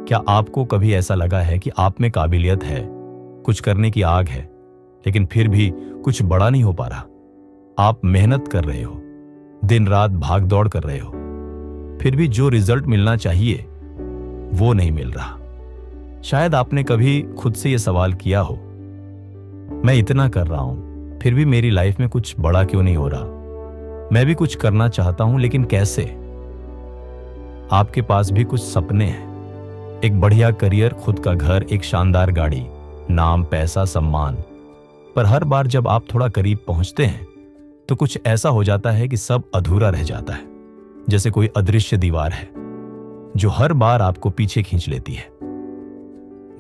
क्या आपको कभी ऐसा लगा है कि आप में काबिलियत है, कुछ करने की आग है, लेकिन फिर भी कुछ बड़ा नहीं हो पा रहा? आप मेहनत कर रहे हो, दिन रात भाग दौड़ कर रहे हो, फिर भी जो रिजल्ट मिलना चाहिए वो नहीं मिल रहा। शायद आपने कभी खुद से यह सवाल किया हो, मैं इतना कर रहा हूं, फिर भी मेरी लाइफ में कुछ बड़ा क्यों नहीं हो रहा? मैं भी कुछ करना चाहता हूं, लेकिन कैसे? आपके पास भी कुछ सपने हैं, एक बढ़िया करियर, खुद का घर, एक शानदार गाड़ी, नाम, पैसा, सम्मान। पर हर बार जब आप थोड़ा करीब पहुंचते हैं तो कुछ ऐसा हो जाता है कि सब अधूरा रह जाता है, जैसे कोई अदृश्य दीवार है जो हर बार आपको पीछे खींच लेती है।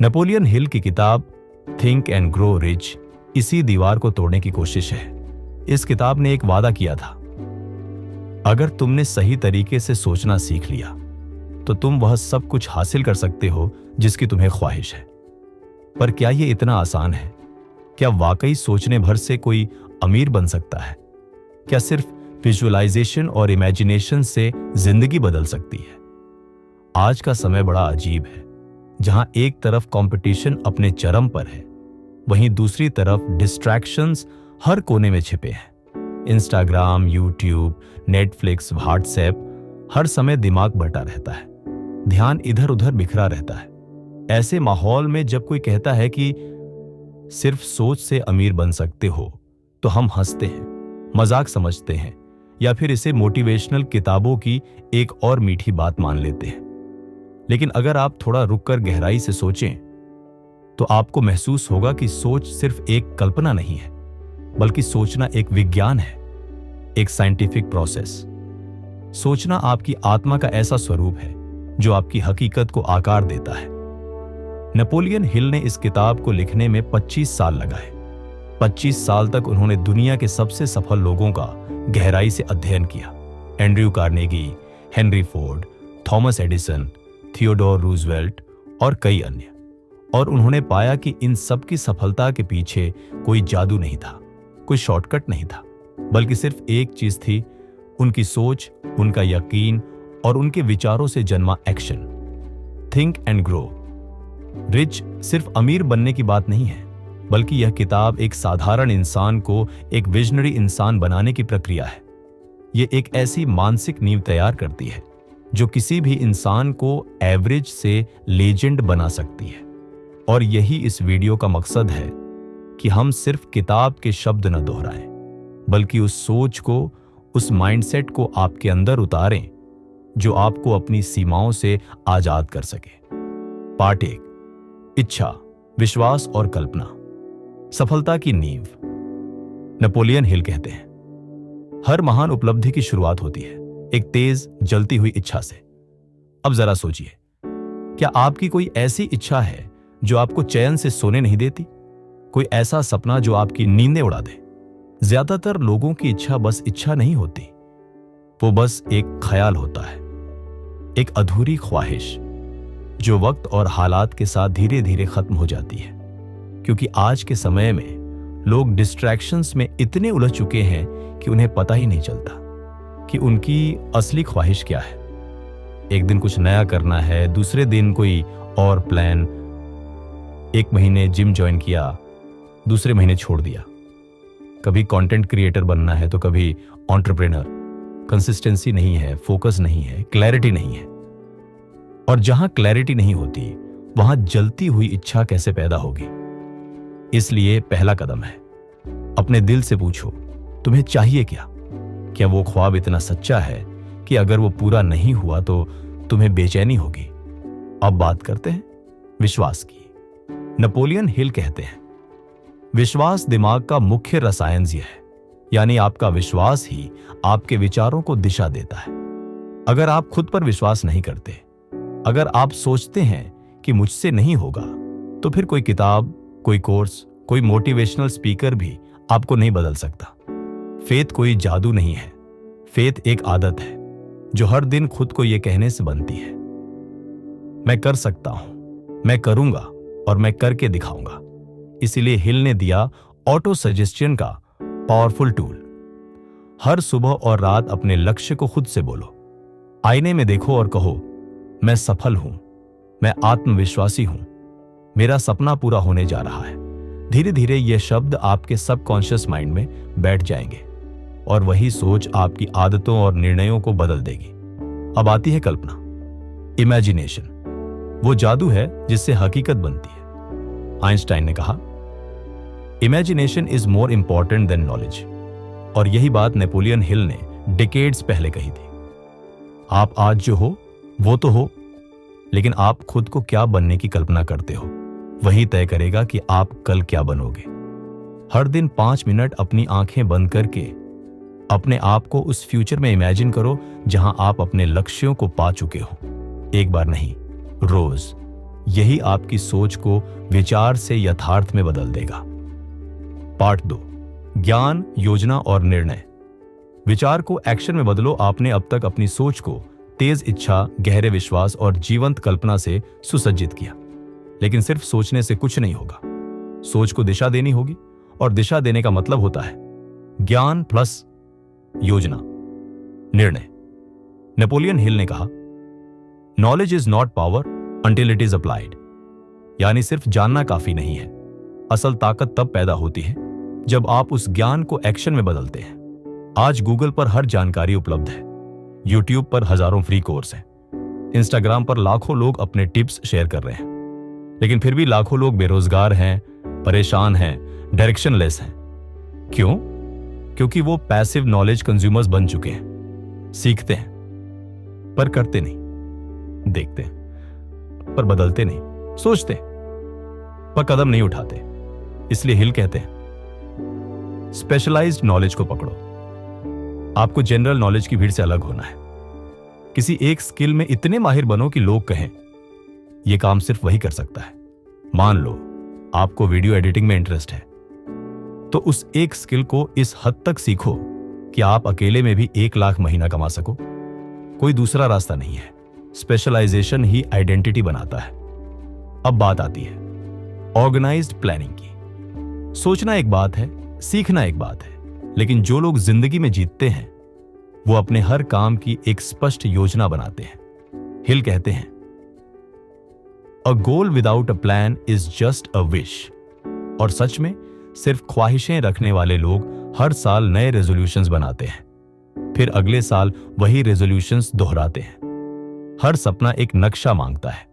नेपोलियन हिल की किताब थिंक एंड ग्रो रिच इसी दीवार को तोड़ने की कोशिश है। इस किताब ने एक वादा किया था, अगर तुमने सही तरीके से सोचना सीख लिया तो तुम वह सब कुछ हासिल कर सकते हो जिसकी तुम्हें ख्वाहिश है। पर क्या यह इतना आसान है? क्या वाकई सोचने भर से कोई अमीर बन सकता है? क्या सिर्फ विजुअलाइजेशन और इमेजिनेशन से जिंदगी बदल सकती है? आज का समय बड़ा अजीब है, जहां एक तरफ कंपटीशन अपने चरम पर है, वहीं दूसरी तरफ डिस्ट्रैक्शंस हर कोने में छिपे हैं। इंस्टाग्राम, यूट्यूब, नेटफ्लिक्स, व्हाट्सएप, हर समय दिमाग बटा रहता है, ध्यान इधर उधर बिखरा रहता है। ऐसे माहौल में जब कोई कहता है कि सिर्फ सोच से अमीर बन सकते हो, तो हम हंसते हैं, मजाक समझते हैं, या फिर इसे मोटिवेशनल किताबों की एक और मीठी बात मान लेते हैं। लेकिन अगर आप थोड़ा रुककर गहराई से सोचें तो आपको महसूस होगा कि सोच सिर्फ एक कल्पना नहीं है, बल्कि सोचना एक विज्ञान है, एक साइंटिफिक प्रोसेस। सोचना आपकी आत्मा का ऐसा स्वरूप है जो आपकी हकीकत को आकार देता है। नेपोलियन हिल ने इस किताब को लिखने में 25 साल लगाए। 25 साल तक उन्होंने दुनिया के सबसे सफल लोगों का गहराई से अध्ययन किया। Andrew Carnegie, Henry Ford, Thomas Edison, Theodore Roosevelt और कई अन्य। और उन्होंने पाया कि इन सब की सफलता के पीछे कोई जादू नहीं था, कोई शॉर्टकट नहीं था, बल्कि सिर्फ एक चीज थी, उनकी सोच, उनका यकीन और उनके विचारों से जन्मा action. Think and grow rich सिर्फ अमीर बनने की बात नहीं है, बल्कि यह किताब एक साधारण इंसान को एक विजनरी इंसान बनाने की प्रक्रिया है। यह एक ऐसी मानसिक नींव तैयार करती है जो किसी भी इंसान को एवरेज से लेजेंड बना सकती है। और यही इस वीडियो का मकसद है कि हम सिर्फ किताब के शब्द न दोहराएं, बल्कि उस सोच को, उस माइंडसेट को आपके अंदर उतारें जो आपको अपनी सीमाओं से आजाद कर सके। पार्ट 1, इच्छा, विश्वास और कल्पना, सफलता की नींव। नेपोलियन हिल कहते हैं, हर महान उपलब्धि की शुरुआत होती है एक तेज जलती हुई इच्छा से। अब जरा सोचिए, क्या आपकी कोई ऐसी इच्छा है जो आपको चैन से सोने नहीं देती? कोई ऐसा सपना जो आपकी नींदें उड़ा दे? ज्यादातर लोगों की इच्छा बस इच्छा नहीं होती, वो बस एक ख्याल होता है, एक अधूरी ख्वाहिश जो वक्त और हालात के साथ धीरे धीरे खत्म हो जाती है। क्योंकि आज के समय में लोग डिस्ट्रैक्शंस में इतने उलझ चुके हैं कि उन्हें पता ही नहीं चलता कि उनकी असली ख्वाहिश क्या है। एक दिन कुछ नया करना है, दूसरे दिन कोई और प्लान। एक महीने जिम ज्वाइन किया, दूसरे महीने छोड़ दिया। कभी कंटेंट क्रिएटर बनना है तो कभी एंटरप्रेन्योर। कंसिस्टेंसी नहीं है, फोकस नहीं है, क्लैरिटी नहीं है। और जहां क्लैरिटी नहीं होती, वहां जलती हुई इच्छा कैसे पैदा होगी? इसलिए पहला कदम है, अपने दिल से पूछो, तुम्हें चाहिए क्या? क्या वो ख्वाब इतना सच्चा है कि अगर वो पूरा नहीं हुआ तो तुम्हें बेचैनी होगी? अब बात करते हैं विश्वास की। नेपोलियन हिल कहते हैं, विश्वास दिमाग का मुख्य रसायन है, यानी आपका विश्वास ही आपके विचारों को दिशा देता है। अगर आप खुद पर विश्वास नहीं करते, अगर आप सोचते हैं कि मुझसे नहीं होगा, तो फिर कोई किताब, कोई कोर्स, कोई मोटिवेशनल स्पीकर भी आपको नहीं बदल सकता। फेथ कोई जादू नहीं है, फेथ एक आदत है जो हर दिन खुद को यह कहने से बनती है, मैं कर सकता हूं, मैं करूंगा और मैं करके दिखाऊंगा। इसीलिए हिल ने दिया ऑटो सजेस्शन का पावरफुल टूल। हर सुबह और रात अपने लक्ष्य को खुद से बोलो। आईने में देखो और कहो, मैं सफल हूं, मैं आत्मविश्वासी हूं, मेरा सपना पूरा होने जा रहा है। धीरे धीरे ये शब्द आपके सबकॉन्शियस माइंड में बैठ जाएंगे और वही सोच आपकी आदतों और निर्णयों को बदल देगी। अब आती है कल्पना, इमेजिनेशन। वो जादू है जिससे हकीकत बनती है। आइंस्टाइन ने कहा, imagination is more important than knowledge. और यही बात नेपोलियन हिल ने डिकेड्स पहले कही थी। आप आज जो हो वो तो हो, लेकिन आप खुद को क्या बनने की कल्पना करते हो वही तय करेगा कि आप कल क्या बनोगे। हर दिन 5 मिनट अपनी आंखें बंद करके अपने आप को उस फ्यूचर में इमेजिन करो जहां आप अपने लक्ष्यों को पा चुके हो। एक बार नहीं, रोज। यही आपकी सोच को विचार से यथार्थ में बदल देगा। पार्ट 2, ज्ञान, योजना और निर्णय। विचार को एक्शन में बदलो। आपने अब तक अपनी सोच को तेज इच्छा, गहरे विश्वास और जीवंत कल्पना से सुसज्जित किया, लेकिन सिर्फ सोचने से कुछ नहीं होगा। सोच को दिशा देनी होगी, और दिशा देने का मतलब होता है ज्ञान प्लस योजना, निर्णय। नेपोलियन हिल ने कहा, knowledge is not power until it is applied. यानी सिर्फ जानना काफी नहीं है, असल ताकत तब पैदा होती है जब आप उस ज्ञान को एक्शन में बदलते हैं। आज गूगल पर हर जानकारी उपलब्ध है, यूट्यूब पर हजारों फ्री कोर्स हैं, इंस्टाग्राम पर लाखों लोग अपने टिप्स शेयर कर रहे हैं, लेकिन फिर भी लाखों लोग बेरोजगार हैं, परेशान हैं, डायरेक्शनलेस हैं। क्यों? क्योंकि वो पैसिव नॉलेज कंज्यूमर्स बन चुके हैं। सीखते हैं पर करते नहीं, देखते हैं पर बदलते नहीं, सोचते हैं पर कदम नहीं उठाते। इसलिए हिल कहते हैं, स्पेशलाइज्ड नॉलेज को पकड़ो। आपको जनरल नॉलेज की भीड़ से अलग होना है। किसी एक स्किल में इतने माहिर बनो कि लोग कहें यह काम सिर्फ वही कर सकता है। मान लो आपको वीडियो एडिटिंग में इंटरेस्ट है, तो उस एक स्किल को इस हद तक सीखो कि आप अकेले में भी 1 लाख महीना कमा सको। कोई दूसरा रास्ता नहीं है। स्पेशलाइजेशन ही आइडेंटिटी बनाता है। अब बात आती है ऑर्गेनाइज्ड प्लानिंग की। सोचना एक बात है, सीखना एक बात है, लेकिन जो लोग जिंदगी में जीतते हैं वो अपने हर काम की एक स्पष्ट योजना बनाते हैं। हिल कहते हैं, a goal without a plan is just a wish. और सच में सिर्फ ख्वाहिशें रखने वाले लोग हर साल नए रेजोल्यूशंस बनाते हैं, फिर अगले साल वही रेजोल्यूशंस दोहराते हैं। हर सपना एक नक्शा मांगता है,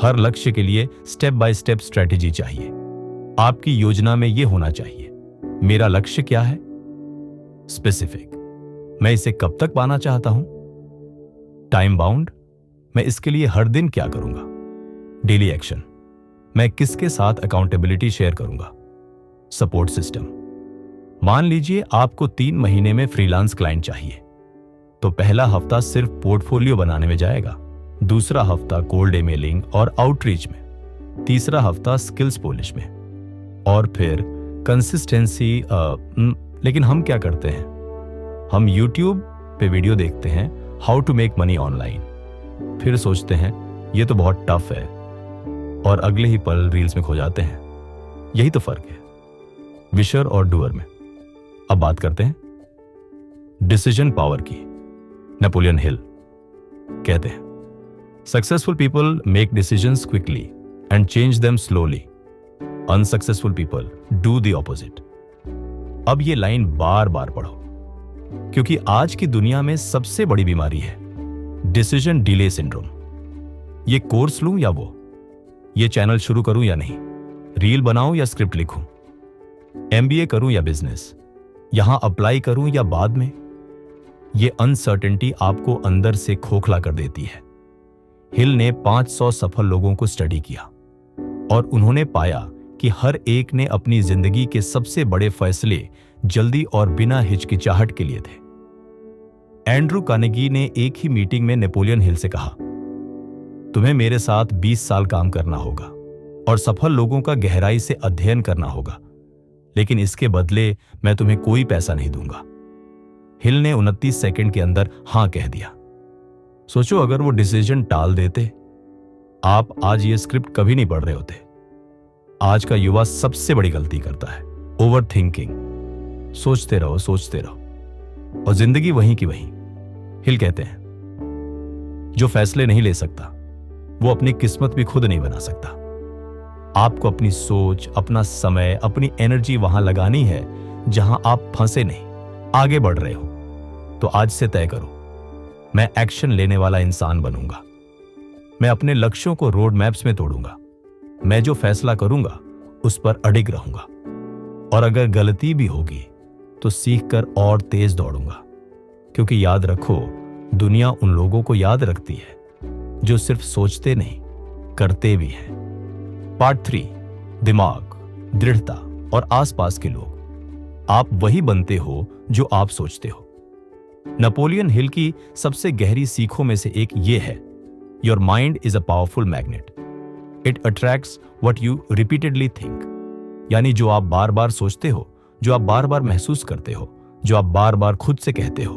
हर लक्ष्य के लिए स्टेप बाय स्टेप स्ट्रेटेजी चाहिए। आपकी योजना में यह होना चाहिए, मेरा लक्ष्य क्या है, स्पेसिफिक, मैं इसे कब तक पाना चाहता हूं, टाइम बाउंड, मैं इसके लिए हर दिन क्या करूंगा, डेली एक्शन, मैं किसके साथ अकाउंटेबिलिटी शेयर करूंगा, सपोर्ट सिस्टम। मान लीजिए आपको 3 महीने में फ्रीलांस क्लाइंट चाहिए, तो पहला हफ्ता सिर्फ पोर्टफोलियो बनाने में जाएगा, दूसरा हफ्ता कोल्ड ईमेलिंग और आउटरीच में, तीसरा हफ्ता स्किल्स पॉलिश में, और फिर कंसिस्टेंसी। लेकिन हम क्या करते हैं, हम YouTube पे वीडियो देखते हैं how to make money online, फिर सोचते हैं ये तो बहुत टफ है, और अगले ही पल रील्स में खो जाते हैं। यही तो फर्क है विशर और डूअर में। अब बात करते हैं डिसीजन पावर की। नेपोलियन हिल कहते हैं, successful people make decisions quickly and change them slowly, unsuccessful people do the opposite. अब ये लाइन बार बार पढ़ो, क्योंकि आज की दुनिया में सबसे बड़ी बीमारी है डिसीजन डिले सिंड्रोम। ये कोर्स लूं या वो, ये चैनल शुरू करूं या नहीं, रील बनाऊं या स्क्रिप्ट लिखूं, MBA करूं या बिजनेस, यहां अप्लाई करूं या बाद में, ये अनसर्टेनिटी आपको अंदर से खोखला कर देती है। हिल ने 500 सफल लोगों को स्टडी किया और उन्होंने पाया कि हर एक ने अपनी जिंदगी के सबसे बड़े फैसले जल्दी और बिना हिचकिचाहट के लिए थे। एंड्रू कार्नेगी ने एक ही मीटिंग में नेपोलियन हिल से कहा, तुम्हें मेरे साथ 20 साल काम करना होगा और सफल लोगों का गहराई से अध्ययन करना होगा, लेकिन इसके बदले मैं तुम्हें कोई पैसा नहीं दूंगा। हिल ने 29 सेकंड के अंदर हां कह दिया। सोचो अगर वो डिसीजन टाल देते, आप आज ये स्क्रिप्ट कभी नहीं पढ़ रहे होते। आज का युवा सबसे बड़ी गलती करता है, ओवर थिंकिंग। सोचते रहो सोचते रहो, और जिंदगी वहीं की वहीं। हिल कहते हैं, जो फैसले नहीं ले सकता वो अपनी किस्मत भी खुद नहीं बना सकता। आपको अपनी सोच, अपना समय, अपनी एनर्जी वहां लगानी है जहां आप फंसे नहीं, आगे बढ़ रहे हो। तो आज से तय करो, मैं एक्शन लेने वाला इंसान बनूंगा। मैं अपने लक्ष्यों को रोड मैप्स में तोड़ूंगा। मैं जो फैसला करूंगा उस पर अडिग रहूंगा, और अगर गलती भी होगी तो सीख कर और तेज दौड़ूंगा। क्योंकि याद रखो, दुनिया उन लोगों को याद रखती है जो सिर्फ सोचते नहीं, करते भी हैं। पार्ट 3, दिमाग, दृढ़ता और आसपास के लोग। आप वही बनते हो जो आप सोचते हो। नेपोलियन हिल की सबसे गहरी सीखों में से एक ये है, your mind is a powerful magnet, it attracts what you repeatedly think. यानी जो आप बार बार सोचते हो, जो आप बार बार महसूस करते हो, जो आप बार बार खुद से कहते हो,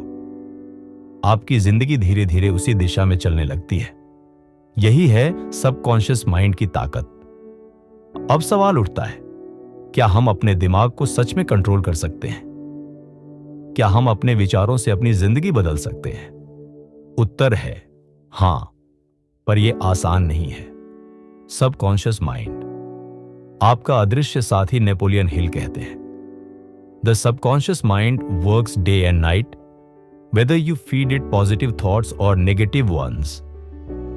आपकी जिंदगी धीरे धीरे उसी दिशा में चलने लगती है। यही है सबकॉन्शियस माइंड की ताकत। अब सवाल उठता है, क्या हम अपने दिमाग को सच में कंट्रोल कर सकते हैं? क्या हम अपने विचारों से अपनी जिंदगी बदल सकते हैं? उत्तर है हां, पर यह आसान नहीं है। सबकॉन्शियस माइंड आपका अदृश्य साथी नेपोलियन हिल कहते हैं, the subconscious mind works day and night, whether you feed it positive thoughts और नेगेटिव वंस।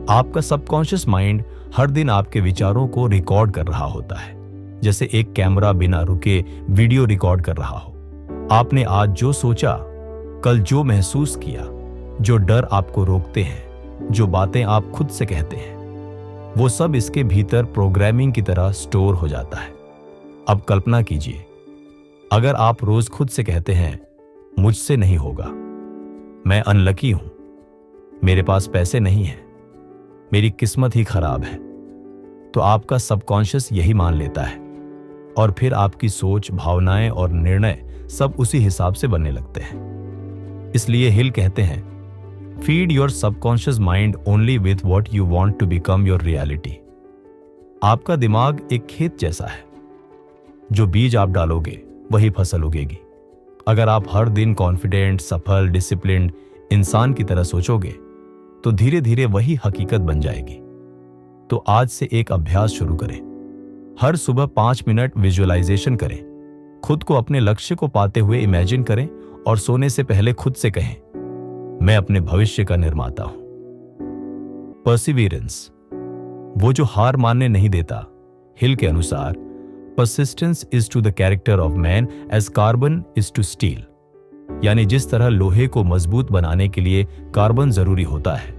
आपका सबकॉन्शियस माइंड हर दिन आपके विचारों को रिकॉर्ड कर रहा होता है, जैसे एक कैमरा बिना रुके वीडियो रिकॉर्ड कर रहा हो। आपने आज जो सोचा, कल जो महसूस किया, जो डर आपको रोकते हैं, जो बातें आप खुद से कहते हैं, वो सब इसके भीतर प्रोग्रामिंग की तरह स्टोर हो जाता है। अब कल्पना कीजिए, अगर आप रोज खुद से कहते हैं, मुझसे नहीं होगा, मैं अनलकी हूं, मेरे पास पैसे नहीं हैं, मेरी किस्मत ही खराब है, तो आपका सबकॉन्शियस यही मान लेता है, और फिर आपकी सोच, भावनाएं और निर्णय सब उसी हिसाब से बनने लगते हैं। इसलिए हिल कहते हैं, feed your subconscious mind only with what you want to become your reality. आपका दिमाग एक खेत जैसा है, जो बीज आप डालोगे वही फसल उगेगी। अगर आप हर दिन कॉन्फिडेंट, सफल, डिसिप्लिन्ड इंसान की तरह सोचोगे तो धीरे धीरे वही हकीकत बन जाएगी। तो आज से एक अभ्यास शुरू करें। हर सुबह 5 मिनट विजुअलाइजेशन करें। खुद को अपने लक्ष्य को पाते हुए इमेजिन करें और सोने से पहले खुद से कहें, मैं अपने भविष्य का निर्माता हूं। परसिवियरेंस, वो जो हार मानने नहीं देता। हिल के अनुसार, persistence is to the character of man as carbon is to steel. यानी जिस तरह लोहे को मजबूत बनाने के लिए कार्बन जरूरी होता है,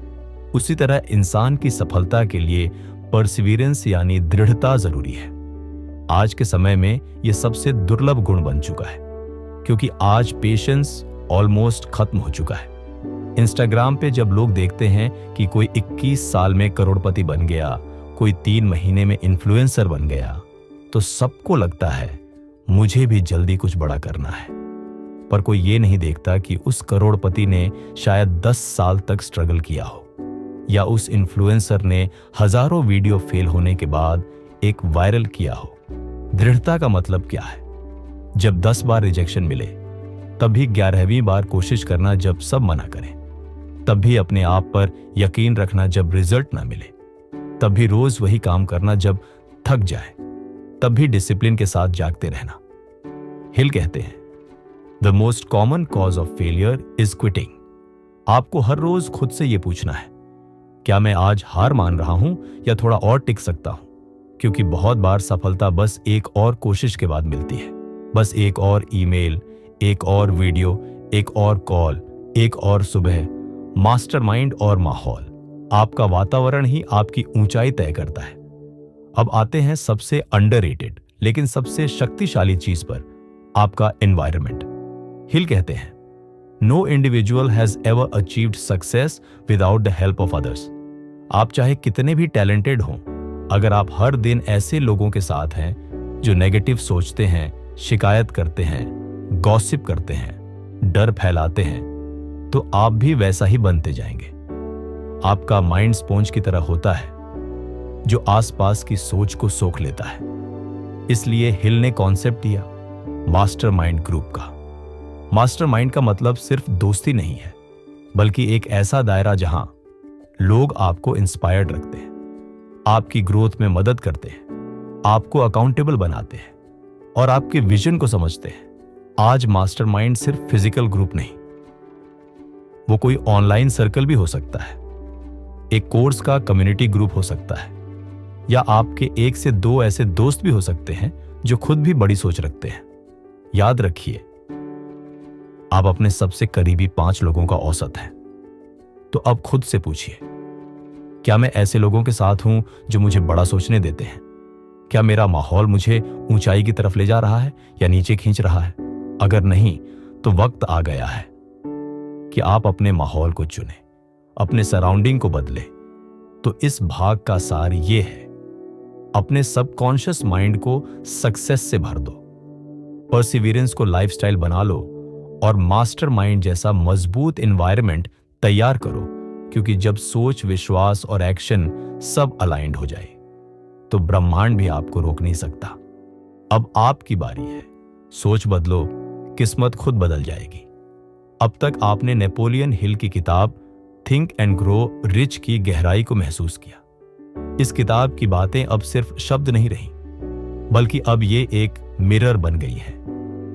उसी तरह इंसान की सफलता के लिए परसिवियरेंस यानी दृढ़ता जरूरी है। आज के समय में यह सबसे दुर्लभ गुण बन चुका है, क्योंकि आज पेशेंस ऑलमोस्ट खत्म हो चुका है। इंस्टाग्राम पे जब लोग देखते हैं कि कोई 21 साल में करोड़पति बन गया, कोई 3 महीने में इन्फ्लुएंसर बन गया, तो सबको लगता है मुझे भी जल्दी कुछ बड़ा करना है। पर कोई ये नहीं देखता कि उस करोड़पति ने शायद 10 साल तक स्ट्रगल किया हो, या उस इन्फ्लुएंसर ने हजारों वीडियो फेल होने के बाद एक वायरल किया हो। दृढ़ता का मतलब क्या है? जब 10 बार रिजेक्शन मिले, तब भी 11वीं बार कोशिश करना जब सब मना करें, तब भी अपने आप पर यकीन रखना जब रिजल्ट ना मिले, तब भी रोज वही काम करना जब थक जाए, तब भी डिसिप्लिन के साथ जागते रहना। हिल कहते हैं, the most common cause of failure is quitting. आपको हर रोज खुद से यह पूछना है, क्या मैं आज हार मान रहा हूं या थोड़ा और टिक सकता हूं? क्योंकि बहुत बार सफलता बस एक और कोशिश के बाद मिलती है। बस एक और ईमेल, एक और वीडियो, एक और कॉल, एक और सुबह। मास्टरमाइंड और माहौल, आपका वातावरण ही आपकी ऊंचाई तय करता है। अब आते हैं सबसे अंडररेटेड लेकिन सबसे शक्तिशाली चीज पर, आपका एनवायरनमेंट। हिल कहते हैं, no individual has ever achieved success without the help of others. आप चाहे कितने भी टैलेंटेड हों, अगर आप हर दिन ऐसे लोगों के साथ हैं जो नेगेटिव सोचते हैं, शिकायत करते हैं, गॉसिप करते हैं, डर फैलाते हैं, तो आप भी वैसा ही बनते जाएंगे। आपका माइंड स्पॉन्ज की तरह होता है, जो आसपास की सोच को सोख लेता है। इसलिए हिल ने कॉन्सेप्ट दिया मास्टरमाइंड ग्रुप का। मास्टरमाइंड का मतलब सिर्फ दोस्ती नहीं है, बल्कि एक ऐसा दायरा जहां लोग आपको इंस्पायर्ड रखते हैं, आपकी ग्रोथ में मदद करते हैं, आपको अकाउंटेबल बनाते हैं और आपके विजन को समझते हैं। आज मास्टरमाइंड सिर्फ फिजिकल ग्रुप नहीं, वो कोई ऑनलाइन सर्कल भी हो सकता है, एक कोर्स का कम्युनिटी ग्रुप हो सकता है, या आपके 1 से 2 ऐसे दोस्त भी हो सकते हैं जो खुद भी बड़ी सोच रखते हैं। याद रखिए, आप अपने सबसे करीबी 5 लोगों का औसत हैं। तो अब खुद से पूछिए, क्या मैं ऐसे लोगों के साथ हूं जो मुझे बड़ा सोचने देते हैं? क्या मेरा माहौल मुझे ऊंचाई की तरफ ले जा रहा है या नीचे खींच रहा है? अगर नहीं, तो वक्त आ गया है कि आप अपने माहौल को चुनें, अपने सराउंडिंग को बदलें। तो इस भाग का सार ये है, अपने सबकॉन्शियस माइंड को सक्सेस से भर दो, परसिवियरेंस को लाइफस्टाइल बना लो और मास्टरमाइंड जैसा मजबूत एनवायरनमेंट तैयार करो। क्योंकि जब सोच, विश्वास और एक्शन सब अलाइंड हो जाए तो ब्रह्मांड भी आपको रोक नहीं सकता। अब आपकी बारी है, सोच बदलो, किस्मत खुद बदल जाएगी। अब तक आपने नेपोलियन हिल की किताब थिंक एंड ग्रो रिच की गहराई को महसूस किया। इस किताब की बातें अब सिर्फ शब्द नहीं रही, बल्कि अब ये एक मिरर बन गई है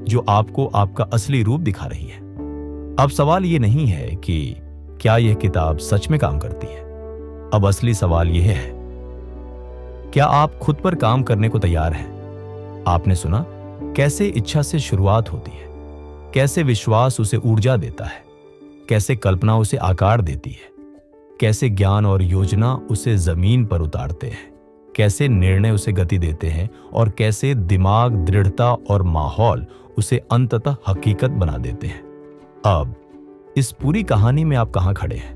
जो आपको आपका असली रूप दिखा रही है। अब सवाल ये नहीं है कि क्या यह किताब सच में काम करती है। अब असली सवाल यह है, क्या आप खुद पर काम करने को तैयार हैं? आपने सुना कैसे इच्छा से शुरुआत होती है, कैसे विश्वास उसे ऊर्जा देता है, कैसे कल्पना उसे आकार देती है, कैसे ज्ञान और योजना उसे जमीन पर उतारते हैं, कैसे निर्णय उसे गति देते हैं और कैसे दिमाग, दृढ़ता और माहौल उसे अंततः हकीकत बना देते हैं। अब इस पूरी कहानी में आप कहां खड़े हैं?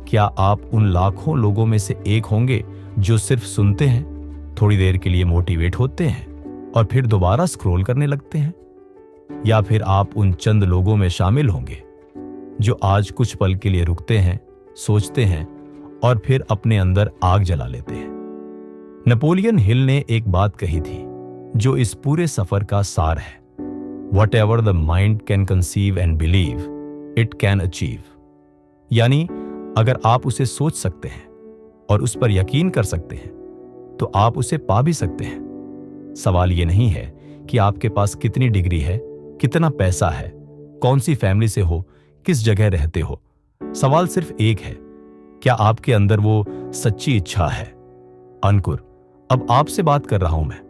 क्या आप उन लाखों लोगों में से एक होंगे जो सिर्फ सुनते हैं, थोड़ी देर के लिए मोटिवेट होते हैं और फिर दोबारा स्क्रॉल करने लगते हैं? या फिर आप उन चंद लोगों में शामिल होंगे जो आज कुछ पल के लिए रुकते हैं, सोचते हैं और फिर अपने अंदर आग जला लेते हैं? नेपोलियन हिल ने एक बात कही थी जो इस पूरे सफर का सार है, Whatever the mind can conceive and believe, it can achieve। यानी अगर आप उसे सोच सकते हैं और उस पर यकीन कर सकते हैं तो आप उसे पा भी सकते हैं। सवाल यह नहीं है कि आपके पास कितनी डिग्री है, कितना पैसा है, कौन सी फैमिली से हो, किस जगह रहते हो। सवाल सिर्फ एक है, क्या आपके अंदर वो सच्ची इच्छा है? अंकुर, अब आपसे बात कर रहा हूं मैं।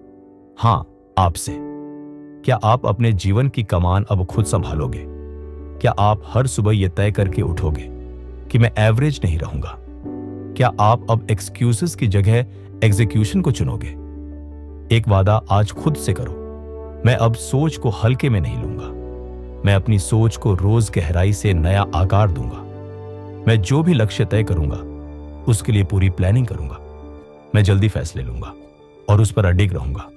हां, आपसे। क्या आप अपने जीवन की कमान अब खुद संभालोगे? क्या आप हर सुबह यह तय करके उठोगे कि मैं एवरेज नहीं रहूंगा? क्या आप अब एक्सक्यूजेस की जगह एग्जीक्यूशन को चुनोगे? एक वादा आज खुद से करो, मैं अब सोच को हल्के में नहीं लूंगा। मैं अपनी सोच को रोज गहराई से नया आकार दूंगा। मैं जो भी लक्ष्य तय करूंगा उसके लिए पूरी प्लानिंग करूंगा। मैं जल्दी फैसले लूंगा और उस पर अडिग रहूंगा।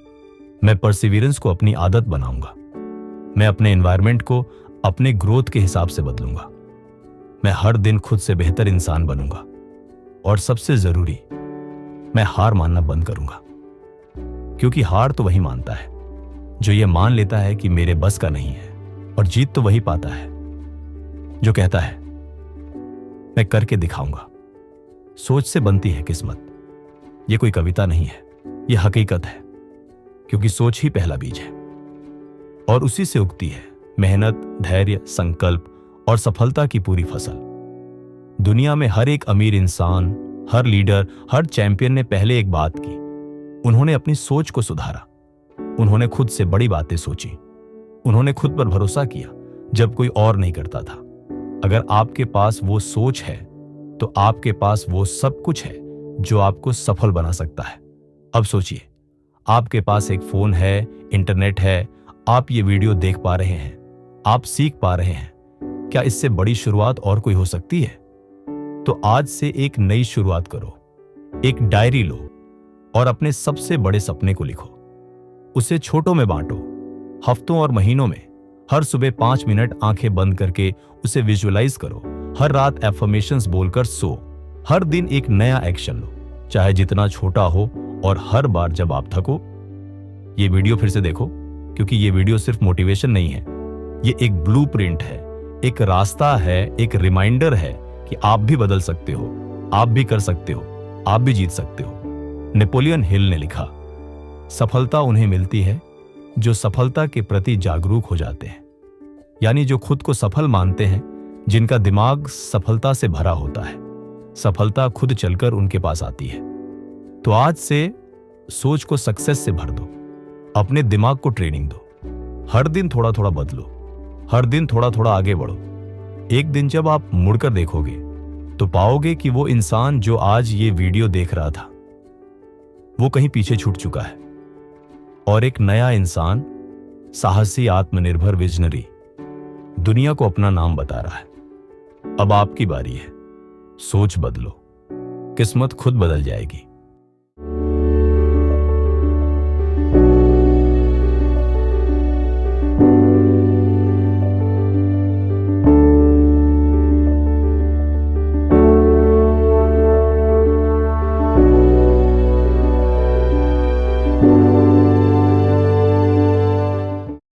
मैं परसिवियरेंस को अपनी आदत बनाऊंगा। मैं अपने एनवायरनमेंट को अपने ग्रोथ के हिसाब से बदलूंगा। मैं हर दिन खुद से बेहतर इंसान बनूंगा। और सबसे जरूरी, मैं हार मानना बंद करूंगा। क्योंकि हार तो वही मानता है जो ये मान लेता है कि मेरे बस का नहीं है, और जीत तो वही पाता है जो कहता है मैं करके दिखाऊंगा। सोच से बनती है किस्मत। ये कोई कविता नहीं है, यह हकीकत है। क्योंकि सोच ही पहला बीज है और उसी से उगती है मेहनत, धैर्य, संकल्प और सफलता की पूरी फसल। दुनिया में हर एक अमीर इंसान, हर लीडर, हर चैंपियन ने पहले एक बात की, उन्होंने अपनी सोच को सुधारा। उन्होंने खुद से बड़ी बातें सोची। उन्होंने खुद पर भरोसा किया जब कोई और नहीं करता था। अगर आपके पास वो सोच है तो आपके पास वो सब कुछ है जो आपको सफल बना सकता है। अब सोचिए, आपके पास एक फोन है, इंटरनेट है, आप ये वीडियो देख पा रहे हैं, आप सीख पा रहे हैं। क्या इससे बड़ी शुरुआत और कोई हो सकती है? तो आज से एक नई शुरुआत करो। एक डायरी लो और अपने सबसे बड़े सपने को लिखो। उसे छोटों में बांटो। हफ्तों और महीनों में हर सुबह 5 मिनट आंखें बंद करके उसे विजुअलाइज करो। हर रात एफर्मेशंस बोलकर सो। हर दिन एक नया एक्शन लो, चाहे जितना छोटा हो, और हर बार जब आप थको, ये वीडियो फिर से देखो, क्योंकि ये वीडियो सिर्फ मोटिवेशन नहीं है, ये एक ब्लूप्रिंट है, एक रास्ता है, एक रिमाइंडर है कि आप भी बदल सकते हो, आप भी कर सकते हो, आप भी जीत सकते हो। नेपोलियन हिल ने लिखा, सफलता उन्हें मिलती है जो सफलता के प्रति जागरूक हो जाते हैं, यानी जो खुद को सफल मानते हैं, जिनका दिमाग सफलता से भरा होता है। सफलता खुद चलकर उनके पास आती है। तो आज से सोच को सक्सेस से भर दो, अपने दिमाग को ट्रेनिंग दो, हर दिन थोड़ा थोड़ा बदलो, हर दिन थोड़ा थोड़ा आगे बढ़ो। एक दिन जब आप मुड़कर देखोगे तो पाओगे कि वो इंसान जो आज ये वीडियो देख रहा था वो कहीं पीछे छूट चुका है और एक नया इंसान, साहसी, आत्मनिर्भर विजनरी, दुनिया को अपना नाम बता रहा है। अब आपकी बारी है, सोच बदलो, किस्मत खुद बदल जाएगी।